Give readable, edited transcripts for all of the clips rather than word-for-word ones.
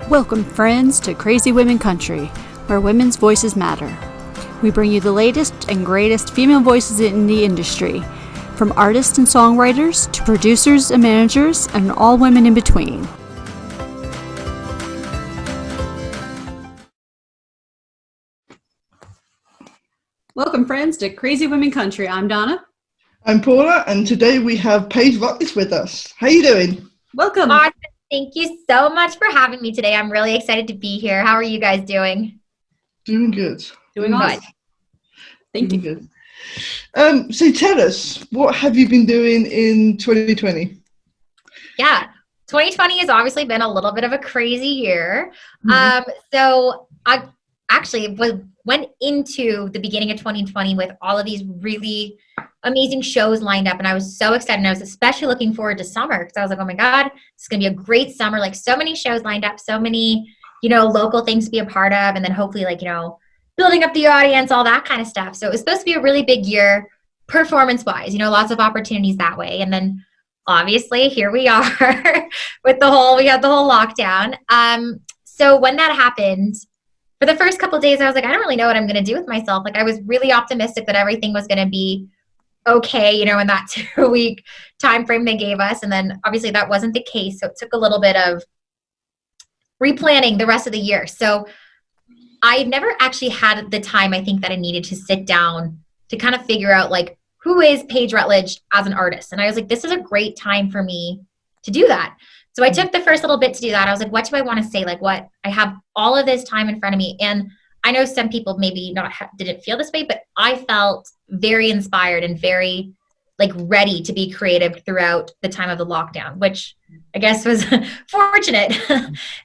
Welcome, friends, to Crazy Women Country, where women's voices matter. We bring you the latest and greatest female voices in the industry, from artists and songwriters to producers and managers and all women in between. Welcome, friends, to Crazy Women Country. I'm Donna. I'm Paula, and today we have Paige Rutledge with us. How are you doing? Welcome. Awesome. Thank you so much for having me today. I'm really excited to be here. How are you guys doing? Doing good. Doing awesome. Thank you. Good. So tell us, what have you been doing in 2020? Yeah, 2020 has obviously been a little bit of a crazy year. So I actually went into the beginning of 2020 with all of these really amazing shows lined up, and I was so excited. And I was especially looking forward to summer because I was like, oh my God, it's going to be a great summer. Like, so many shows lined up, so many, local things to be a part of, and then hopefully building up the audience, all that kind of stuff. So it was supposed to be a really big year performance-wise, lots of opportunities that way. And then obviously here we are with we had the whole lockdown. So when that happened, for the first couple of days, I was like, I don't really know what I'm going to do with myself. Like, I was really optimistic that everything was going to be okay, in that 2-week time frame they gave us. And then obviously that wasn't the case. So it took a little bit of replanning the rest of the year. So I never actually had the time, I think, that I needed to sit down to kind of figure out, who is Paige Rutledge as an artist? And I was like, this is a great time for me to do that. So I took the first little bit to do that. I was like, what do I want to say? I have all of this time in front of me. And I know some people maybe didn't feel this way, but I felt very inspired and very ready to be creative throughout the time of the lockdown, which I guess was fortunate.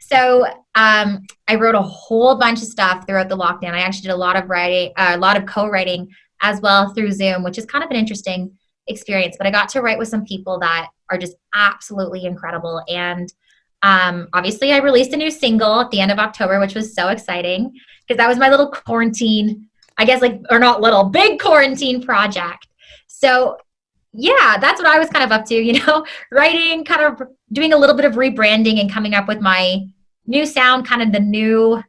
So I wrote a whole bunch of stuff throughout the lockdown. I actually did a lot of writing, a lot of co-writing as well through Zoom, which is kind of an interesting experience. But I got to write with some people that are just absolutely incredible. And obviously I released a new single at the end of October, which was so exciting because that was my little quarantine, I guess, or not little, big quarantine project. So yeah, that's what I was kind of up to, writing, kind of doing a little bit of rebranding and coming up with my new sound, kind of the new,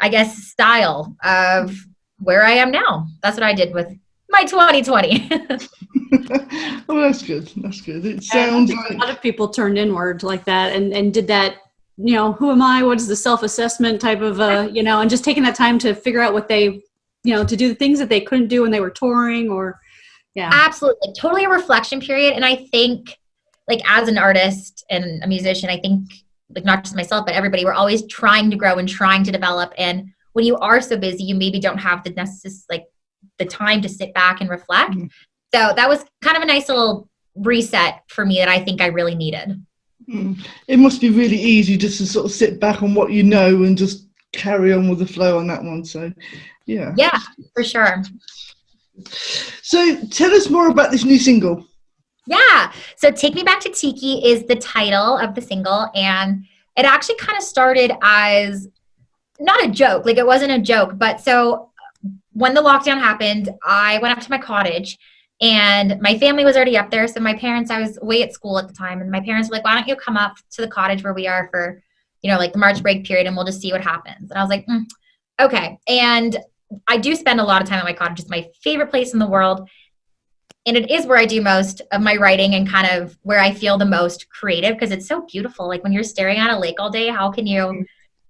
I guess, style of where I am now. That's what I did with my 2020. Oh, that's good. That's good. It sounds like a lot of people turned inward like that and did that, who am I? What is the self-assessment type of, and just taking that time to figure out what they, to do the things that they couldn't do when they were touring or, yeah. Absolutely. Totally a reflection period. And I think as an artist and a musician, I think not just myself, but everybody, we're always trying to grow and trying to develop. And when you are so busy, you maybe don't have the the time to sit back and reflect. Mm-hmm. So that was kind of a nice little reset for me that I think I really needed. It must be really easy just to sort of sit back on what you know and just carry on with the flow on that one. So, yeah. Yeah, for sure. So tell us more about this new single. Yeah. So Take Me Back to Tiki is the title of the single. And it actually kind of started as not a joke. It wasn't a joke. But so when the lockdown happened, I went up to my cottage and my family was already up there. So my parents, I was away at school at the time. And my parents were like, why don't you come up to the cottage where we are for, the March break period and we'll just see what happens. And I was like, okay. And I do spend a lot of time at my cottage. It's my favorite place in the world. And it is where I do most of my writing and kind of where I feel the most creative because it's so beautiful. When you're staring at a lake all day, how can you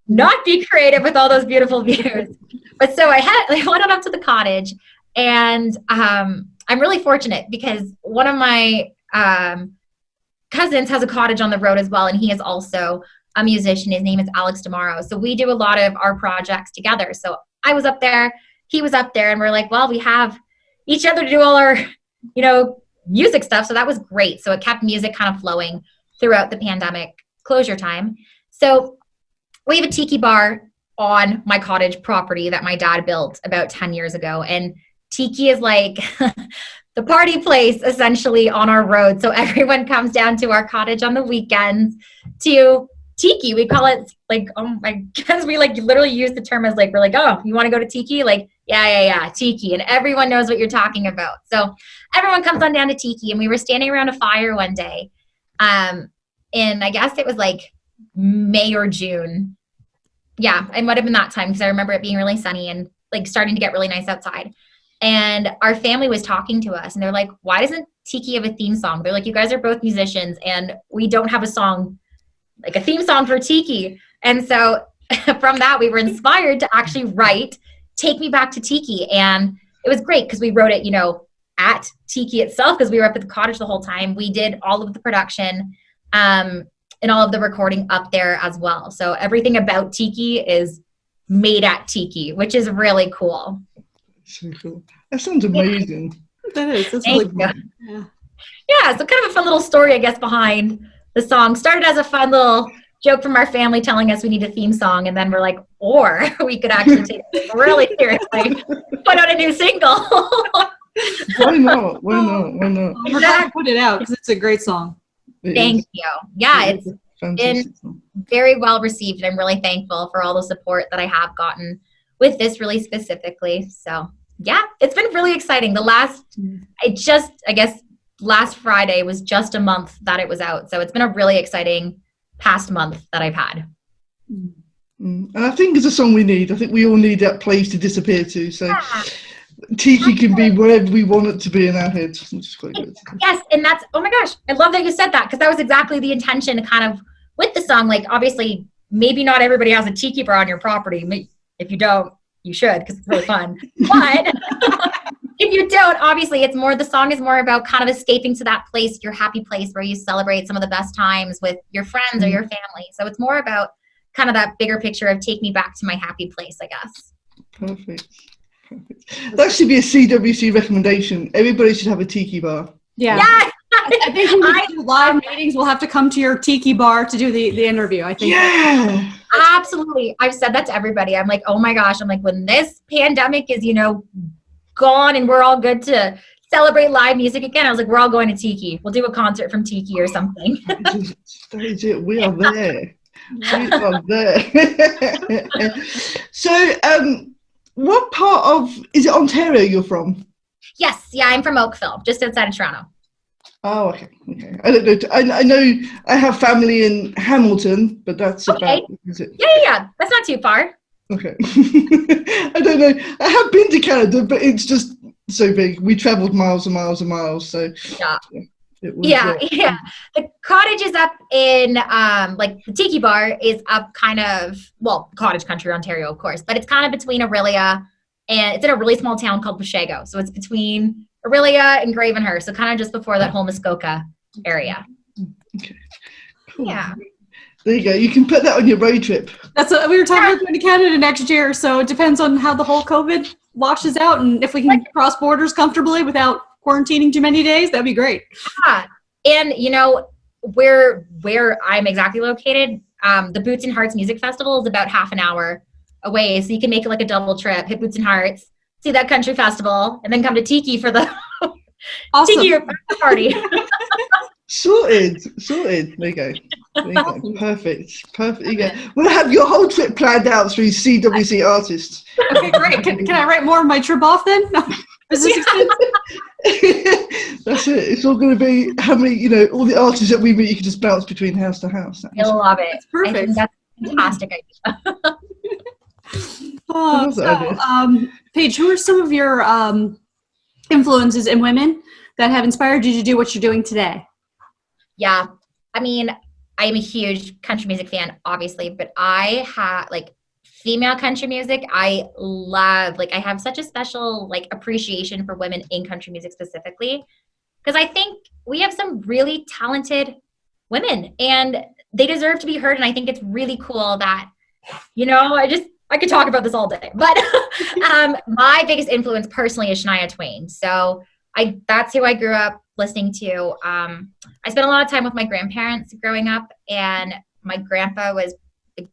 not be creative with all those beautiful views? But so I went on up to the cottage and I'm really fortunate because one of my cousins has a cottage on the road as well. And he is also a musician. His name is Alex DeMaro. So we do a lot of our projects together. So I was up there, he was up there, and we're like, well, we have each other to do all our, music stuff. So that was great. So it kept music kind of flowing throughout the pandemic closure time. So we have a tiki bar on my cottage property that my dad built about 10 years ago. And Tiki is the party place essentially on our road. So everyone comes down to our cottage on the weekends to Tiki. We call it because we literally use the term as we're oh, you want to go to Tiki? Yeah, Tiki. And everyone knows what you're talking about. So everyone comes on down to Tiki and we were standing around a fire one day. And I guess it was May or June. Yeah, it might have been that time because I remember it being really sunny and like starting to get really nice outside. And our family was talking to us and they're like, why doesn't Tiki have a theme song? They're like, you guys are both musicians and we don't have a song, like a theme song for Tiki. And so from that, we were inspired to actually write Take Me Back to Tiki. And it was great because we wrote it, you know, at Tiki itself because we were up at the cottage the whole time. We did all of the production and all of the recording up there as well. So everything about Tiki is made at Tiki, which is really cool. So cool. That sounds amazing. That is. That's really cool. Yeah, so kind of a fun little story, I guess, behind the song. Started as a fun little joke from our family telling us we need a theme song, and then we're like, or we could actually take it really seriously, put out a new single. Why not? Why not? Why not? We're glad to put it out because it's a great song. Thank you. Yeah, it's been very well received, and I'm really thankful for all the support that I have gotten with this really specifically. So yeah, it's been really exciting. I guess last Friday was just a month that it was out. So it's been a really exciting past month that I've had. And I think it's a song we need. I think we all need that place to disappear to. So Tiki can be wherever we want it to be in our heads, which is quite good. Yes, and that's, oh my gosh, I love that you said that because that was exactly the intention kind of with the song. Like obviously, maybe not everybody has a Tiki bar on your property. If you don't, you should because it's really fun. But if you don't, obviously the song is more about kind of escaping to that place, your happy place where you celebrate some of the best times with your friends or your family. So it's more about kind of that bigger picture of take me back to my happy place, I guess. Perfect. That should be a CWC recommendation. Everybody should have a Tiki bar. Yeah. I think when we do live meetings, we'll have to come to your Tiki bar to do the interview. I think. Yeah. Absolutely. I've said that to everybody. I'm like, oh my gosh. I'm like, when this pandemic is, gone and we're all good to celebrate live music again, I was like, we're all going to Tiki. We'll do a concert from Tiki or something. That is it. We are there. We are there. So, what part of, is it Ontario you're from? Yes. Yeah, I'm from Oakville, just outside of Toronto. Oh, okay. I don't know. I know I have family in Hamilton, but that's about, is it? Yeah. That's not too far. Okay. I don't know. I have been to Canada, but it's just so big. We traveled miles and miles and miles. So yeah. The cottage is up in the Tiki bar is up kind of, well, cottage country, Ontario, of course, but it's kind of between Aurelia and it's in a really small town called Pacheco. So it's between Aurelia and Gravenhurst. So kind of just before that whole Muskoka area. Okay. Cool. Yeah. There you go. You can put that on your road trip. That's what we were talking about going to Canada next year. So it depends on how the whole COVID washes out and if we can cross borders comfortably without quarantining too many days, that'd be great. Yeah. And where I'm exactly located, the Boots and Hearts Music Festival is about half an hour away. So you can make it like a double trip, hit Boots and Hearts, see that country festival, and then come to Tiki for the awesome. Tiki party. Sorted. There you go. Perfect. There you go. We'll have your whole trip planned out through CWC artists. Okay, great. Can I write more of my trip off then? No. Is this That's it. It's all going to be how many, all the artists that we meet, you can just bounce between house to house. You'll love it. That's perfect. I think that's a fantastic idea. Paige, who are some of your influences in women that have inspired you to do what you're doing today? Yeah. I mean, I am a huge country music fan, obviously, but I have female country music. I love, I have such a special appreciation for women in country music specifically, because I think we have some really talented women and they deserve to be heard. And I think it's really cool that, I could talk about this all day, but my biggest influence personally is Shania Twain. So that's who I grew up listening to. I spent a lot of time with my grandparents growing up, and my grandpa was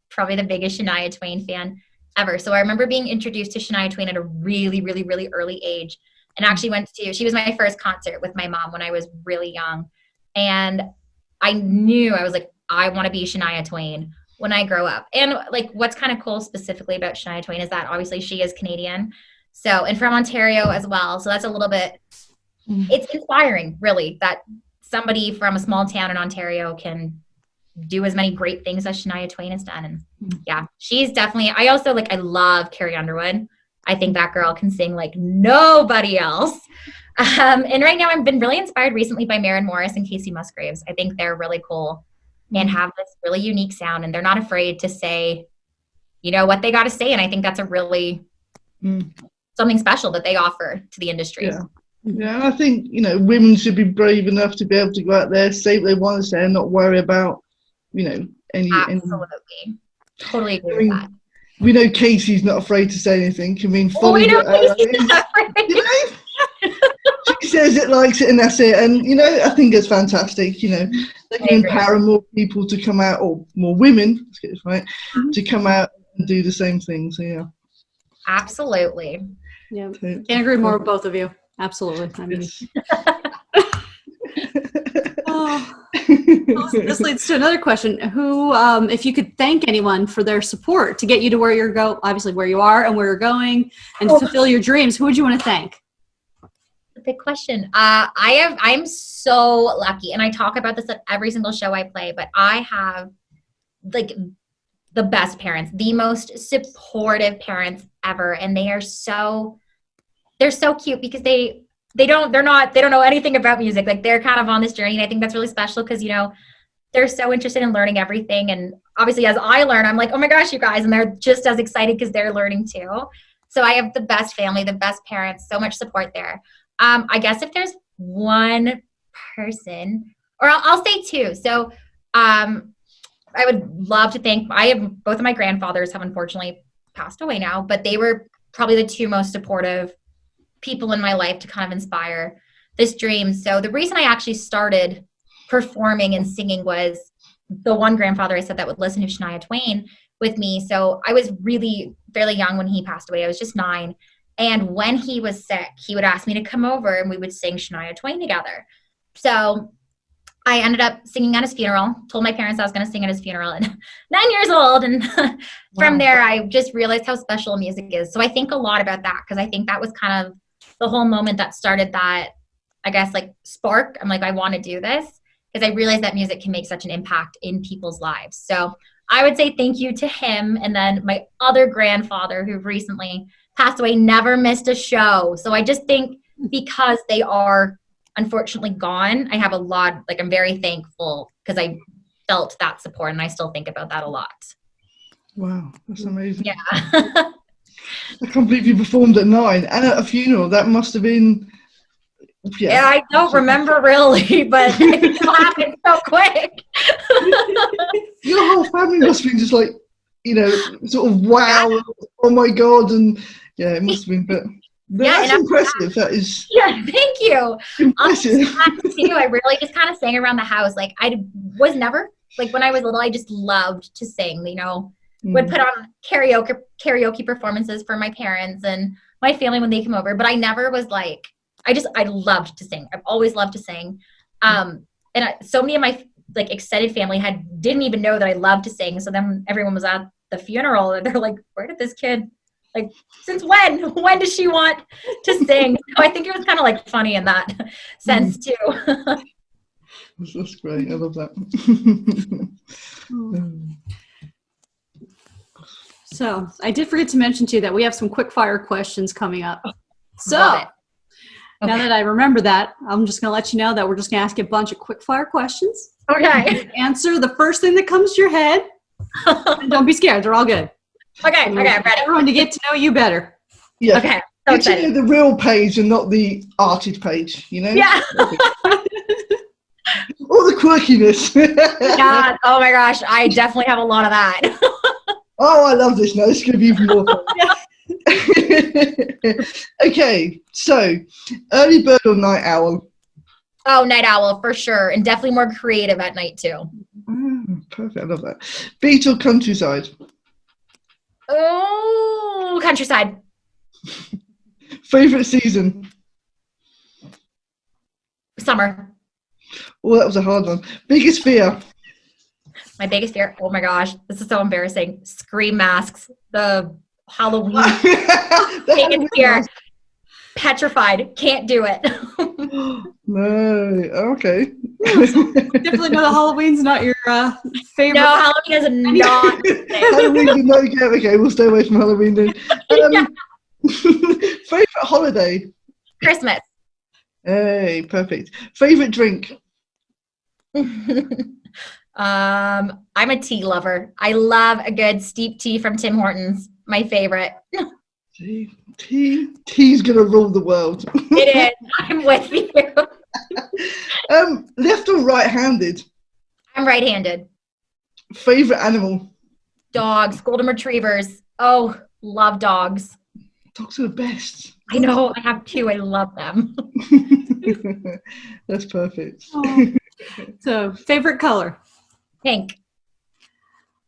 probably the biggest Shania Twain fan ever. So I remember being introduced to Shania Twain at a really, really, really early age, and actually she was my first concert with my mom when I was really young. And I knew, I was like, I want to be Shania Twain when I grow up. And what's kind of cool specifically about Shania Twain is that obviously she is Canadian. So, and from Ontario as well. So that's a little bit, it's inspiring really that somebody from a small town in Ontario can do as many great things as Shania Twain has done. And yeah, she's definitely, I also I love Carrie Underwood. I think that girl can sing like nobody else. And right now I've been really inspired recently by Maren Morris and Casey Musgraves. I think they're really cool and have this really unique sound, and they're not afraid to say, what they got to say. And I think that's a really something special that they offer to the industry. Yeah, I think, women should be brave enough to be able to go out there, say what they want to say, and not worry about, any. Absolutely. Totally agree with that. We know Casey's not afraid to say anything. I mean, we know Casey's not afraid. She says it, likes it, and that's it. And, I think it's fantastic. They can empower more people to come out, or more women, let's get this right, to come out and do the same thing. So, yeah. Absolutely. Yeah. Can't agree more with both of you. Absolutely. I mean, this leads to another question. Who, if you could thank anyone for their support to get you to where obviously where you are and where you're going, and to fulfill your dreams, who would you want to thank? Big question. I'm so lucky, and I talk about this at every single show I play, but I have the best parents, the most supportive parents ever, and they're so cute because they don't know anything about music. They're kind of on this journey, and I think that's really special because they're so interested in learning everything, and obviously as I learn, I'm like, oh my gosh, you guys, and they're just as excited because they're learning too. So I have the best family, the best parents, so much support there. I guess if there's one person, or I'll say two. So I would love to thank, both of my grandfathers have unfortunately passed away now, but they were probably the two most supportive people in my life to kind of inspire this dream. So the reason I actually started performing and singing was the one grandfather I said that would listen to Shania Twain with me. So I was really fairly young when he passed away. I was just 9. And when he was sick, he would ask me to come over and we would sing Shania Twain together. So I ended up singing at his funeral, told my parents I was going to sing at his funeral at 9 years old. And from there, I just realized how special music is. So I think a lot about that because I think that was kind of the whole moment that started that, I guess, spark. I'm like, I want to do this because I realized that music can make such an impact in people's lives. So I would say thank you to him. And then my other grandfather who recently passed away never missed a show. So I just think because they are unfortunately gone, I have a lot, I'm very thankful because I felt that support and I still think about that a lot. Wow, that's amazing. Yeah. I can't believe you performed at 9 and at a funeral. That must have been... Yeah, I don't remember really, but it happened so quick. Your whole family must have been just sort of wow, oh my God, and yeah, it must have been, but that's impressive. That is. Yeah, thank you. Impressive. I really just kind of sang around the house. I was never, when I was little, I just loved to sing, would put on karaoke performances for my parents and my family when they come over, but I never was I loved to sing. I've always loved to sing. So many of my extended family didn't even know that I loved to sing. So then everyone was at the funeral and they're like, where did this kid, since when does she want to sing? So I think it was kind of funny in that sense too. That's great. I love that. So I did forget to mention to you that we have some quick fire questions coming up. So now that I remember that, I'm just going to let you know that we're just going to ask you a bunch of quick fire questions. Okay. Answer the first thing that comes to your head. And don't be scared. They're all good. Okay. I'm ready. Everyone to get to know you better. Yeah. Okay. Get to know the real Paige and not the arted Paige, Yeah. All the quirkiness. God, oh my gosh. I definitely have a lot of that. Oh, I love this now. This is going to be even more fun. Okay, so early bird or night owl? Oh, night owl for sure, and definitely more creative at night too. Perfect, I love that. Beach or countryside? Oh, countryside. Favorite season? Summer. Oh, that was a hard one. Biggest fear? My biggest fear, oh my gosh, this is so embarrassing. Scream masks, the Halloween biggest fear. Petrified. Can't do it. No. Okay. Definitely know that Halloween's not your favorite. No, Halloween is not. Halloween's a no go. Okay, we'll stay away from Halloween then. Favorite holiday? Christmas. Hey, perfect. Favorite drink? I'm a tea lover. I love a good steep tea from Tim Hortons. My favorite. Tea's gonna rule the world. It is. I'm with you. Left or right-handed? I'm right-handed. Favorite animal? Dogs, golden retrievers. Oh, love dogs. Dogs are the best. I know. I have two. I love them. That's perfect. Oh. So, favorite color? Pink.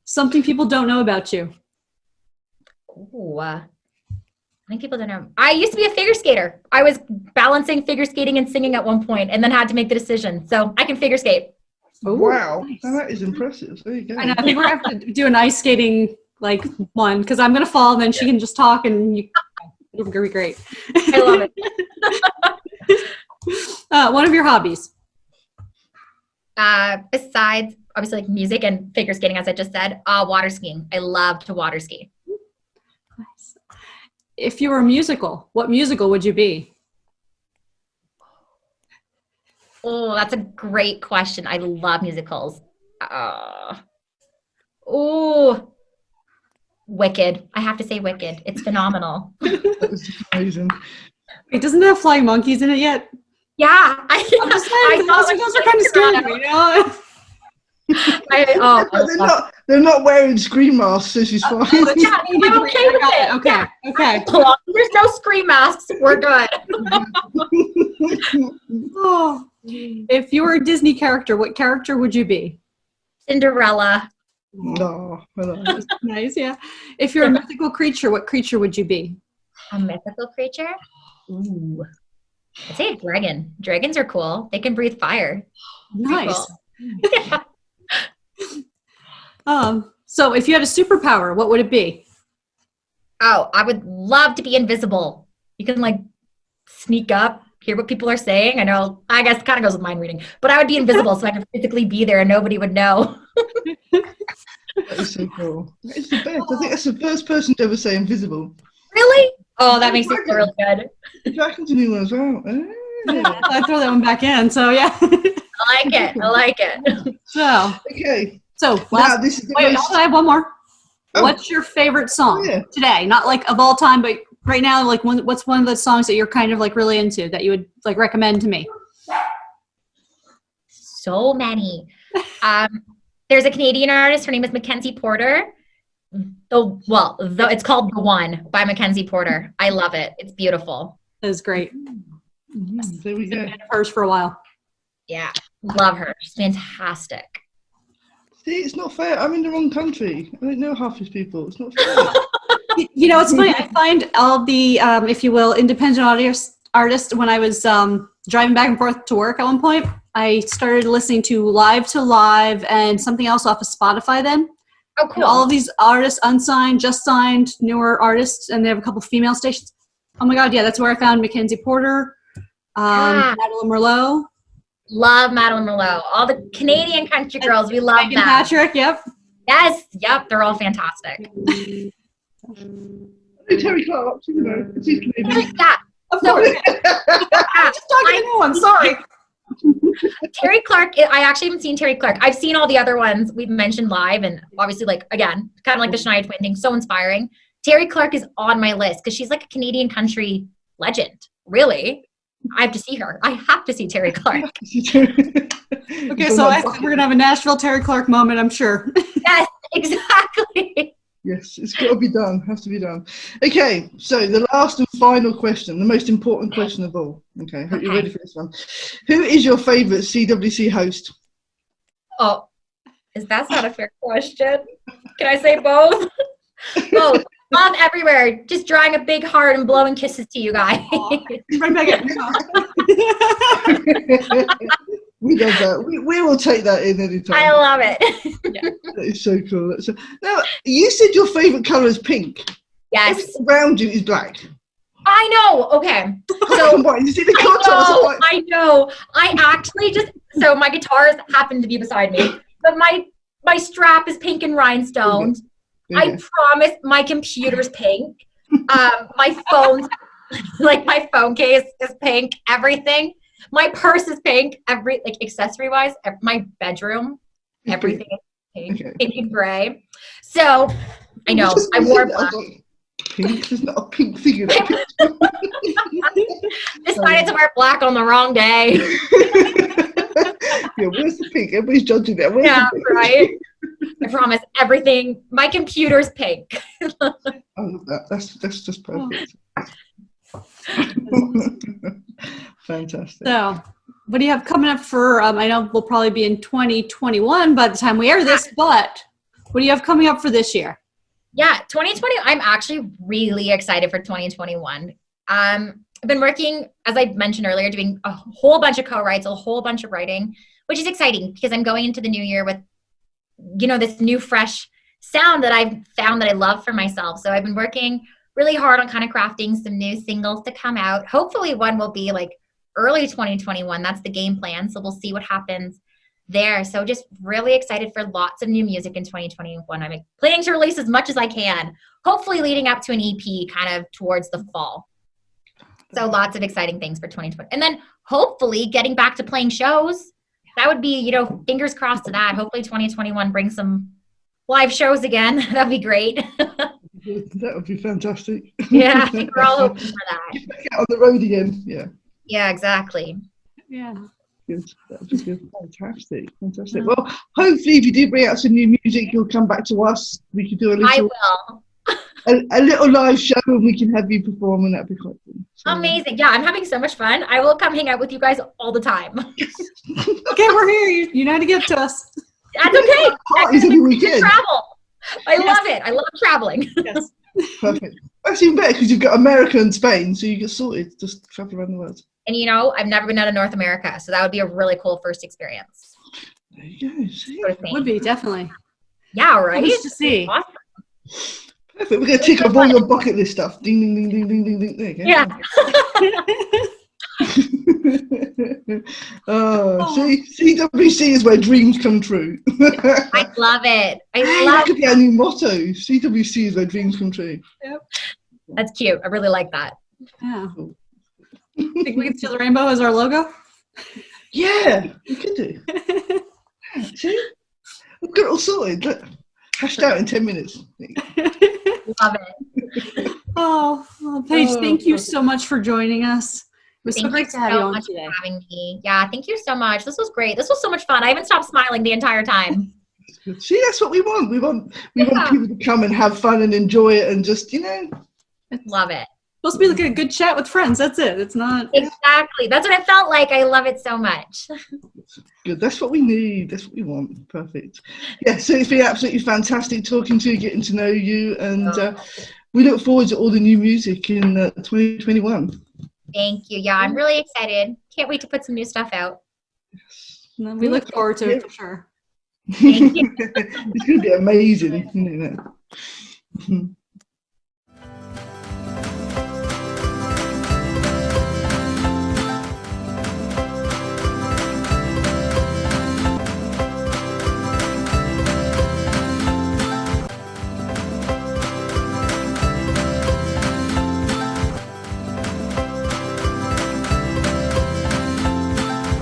Something people don't know about you? Ooh, I think people don't know. I used to be a figure skater. I was balancing figure skating and singing at one point, and then had to make the decision. So I can figure skate. Oh, wow, nice. now that is impressive. There you go. I know. I think we're going to have to do an ice skating one because I'm going to fall and then she can just talk and it'll be great. I love it. One of your hobbies? Besides obviously like music and figure skating, as I just said, water skiing. I love to water ski. Nice. If you were a musical, what musical would you be? Oh, that's a great question. I love musicals. Wicked. I have to say Wicked. It's phenomenal. That was amazing. Wait, doesn't it have flying monkeys in it yet? Yeah. I'm just saying, those are kind of scary, you know? They're not wearing screen masks, so she's fine. Yeah, I'm okay with it. Okay. As long as there's no scream masks, we're good. Oh. If you were a Disney character, what character would you be? Cinderella. No, Nice, yeah. If you're a mythical creature, what creature would you be? A mythical creature? Ooh. I'd say a dragon. Dragons are cool. They can breathe fire. Nice. Cool. Yeah. So if you had a superpower, what would it be? Oh, I would love to be invisible. You can like sneak up, hear what people are saying. I guess it kind of goes with mind reading, but I would be invisible so I could physically be there and nobody would know. that is so cool. It's the best. I think that's the first person to ever say invisible. Really? Oh, that makes it feel really good. Dragon's a new one as well. Yeah, I throw that one back in, so yeah. I like it. So, okay. So, I have one more. Oh. What's your favorite song today? Not like of all time, but right now, like what's one of the songs that you're kind of like really into that you would like recommend to me? So many. There's a Canadian artist. Her name is Mackenzie Porter. It's called The One by Mackenzie Porter. I love it. It's beautiful. That is great. There we go. I've been hers for a while. Yeah, love her. She's fantastic. See, it's not fair. I'm in the wrong country. I don't know half these people. It's not fair. You know, it's funny. I find all the, if you will, independent artists. When I was driving back and forth to work at one point, I started listening to Live and something else off of Spotify then. Oh, cool. And all of these artists, unsigned, just signed, newer artists, and they have a couple female stations. Oh my God, yeah, that's where I found Mackenzie Porter, Madeline Merlot. Love Madeline Merlot. All the Canadian country girls, we love Megan them. Patrick, yep. Yes, yep, they're all fantastic. Terry Clark, you know, it's his name. Yeah. Of course. Just talking to no one, sorry. Terry Clark, I actually haven't seen Terry Clark. I've seen all the other ones we've mentioned live, and obviously, like, again, kind of like the Shania Twain thing, so inspiring. Terry Clark is on my list because she's like a Canadian country legend, really. I have to see her. I have to see Terry Clark. Okay, so we're going to have a Nashville Terry Clark moment, I'm sure. Yes, exactly. Yes, it's got to be done. Has to be done. Okay, so the last and final question, the most important question of all. Okay, hope you're ready for this one. Who is your favourite CWC host? Oh, that's not a fair question. Can I say both? Both. Love everywhere. Just drawing a big heart and blowing kisses to you guys. Right back at We love that. We will take that in any time. I love it. Yeah. That is so cool. Now, you said your favourite colour is pink. Yes. Everything around you is black. I know. Okay. So What, you see the contours? I know. I actually so my guitars happen to be beside me, but my strap is pink and rhinestones. I promise my computer's pink. My phone's like my phone case is pink. Everything. My purse is pink. Accessory wise, my bedroom, everything is pink, pink and gray. So I know I wore black. Pink is not a pink thing. Decided to wear black on the wrong day. Yeah, where's the pink? Everybody's judging that. Right. I promise everything. My computer's pink. I love that. That's just perfect. Fantastic. So, what do you have coming up for? I know we'll probably be in 2021 by the time we air this, but what do you have coming up for this year? Yeah, 2020. I'm actually really excited for 2021. I've been working, as I mentioned earlier, doing a whole bunch of co-writes, a whole bunch of writing, which is exciting because I'm going into the new year with, this new fresh sound that I've found that I love for myself. So I've been working really hard on kind of crafting some new singles to come out. Hopefully one will be like early 2021. That's the game plan. So we'll see what happens there. So just really excited for lots of new music in 2021. I'm planning to release as much as I can, hopefully leading up to an EP kind of towards the fall. So lots of exciting things for 2020. And then hopefully getting back to playing shows. That would be, fingers crossed to that. Hopefully 2021 brings some live shows again. That'd be great. That would be fantastic. Yeah, I think we're all hoping for that. Get on the road again. Yeah. Yeah, exactly. Yeah. Good. That would be good. Fantastic. Well, hopefully if you do bring out some new music, you'll come back to us. We could do I will. a little live show and we can have you perform, and that'd be quite cool. So, amazing. Yeah, I'm having so much fun. I will come hang out with you guys all the time. Okay, we're here. You know how to get to us. That's okay. Parties every weekend. Travel. I love it. I love traveling. Yes. Perfect. That's even better because you've got America and Spain, so you get sorted. Just travel around the world. And I've never been out of North America, so that would be a really cool first experience. There you go. See? Would be, definitely. Yeah, right? Nice to see. Awesome. Perfect. We're going to tick off all your bucket list stuff. Ding, ding, ding, ding, ding, ding, ding. There you go. See, CWC is where dreams come true. I love it. That could be our new motto. CWC is where dreams come true. Yep. That's cute. I really like that. Yeah. Think we can steal the rainbow as our logo? Yeah, we could do. See? We've got it all sorted. Look. Hashed out in 10 minutes. Love it. Well, Paige, thank you so much for joining us. It was so great to have you on today. For having me. Yeah, thank you so much. This was great. This was so much fun. I haven't stopped smiling the entire time. See, that's what we want. We want people to come and have fun and enjoy it and just, Love it. Supposed to be like a good chat with friends. That's it. It's not. Exactly. That's what it felt like. I love it so much. Good. That's what we need. That's what we want. Perfect. Yeah, so it's been absolutely fantastic talking to you, getting to know you, and we look forward to all the new music in 2021. Thank you. Yeah, I'm really excited. Can't wait to put some new stuff out. We look forward to it for sure. Thank you. It's going to be amazing.